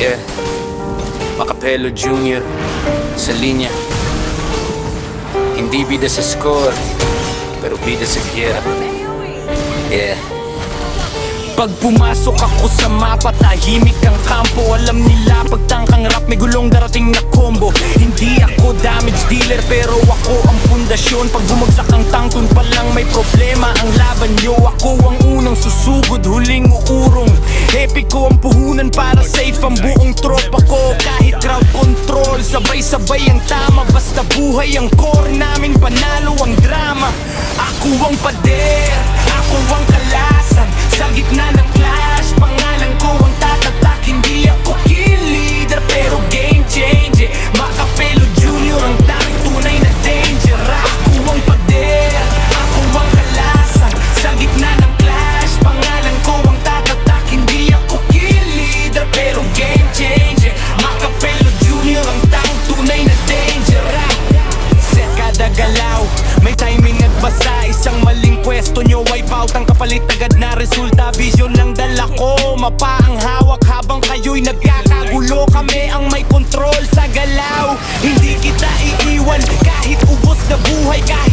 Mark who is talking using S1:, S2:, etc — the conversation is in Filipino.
S1: Yeah, Macapelo Jr. sa linya. Hindi bida sa score, pero bida sa gira. Yeah. Pag pumasok ako sa mapa, tahimik ang kampo. Alam nila pagtangkang rap, may gulong darating na combo. Hindi ako damage dealer, pero ako ang pundasyon. Pag bumagsak ang tangkon pa lang may problema ang laban nyo. Ako ang unang susugod, huling uurong. Epic ko ang puhunan para safe ang buong tropa ko. Kahit crowd control, sabay-sabay ang tama. Basta buhay ang core namin, panalo ang drama. Ako ang pader, ako ang kalasan. Sa gitna ng clash, pangalan ko ang tatatak. Hindi ako kill leader, pero game changer. Macapelo Jr. ang tanging tunay na danger. Ako ang pader, ako ang kalasan. Sa gitna ng clash, pangalan ko ang tatatak. Hindi ako kill leader, pero game changer. Macapelo Jr. ang tanging tunay na danger. Set kada galaw, may timing at basa. Isang maling pwesto nyo, wipe out ang kapalit agad na resulta. Vision lang dala ko, mapa ang hawak habang kayo'y nagkakagulo. Kami ang may control sa galaw, hindi kita iiwan kahit ubos na buhay. Kahit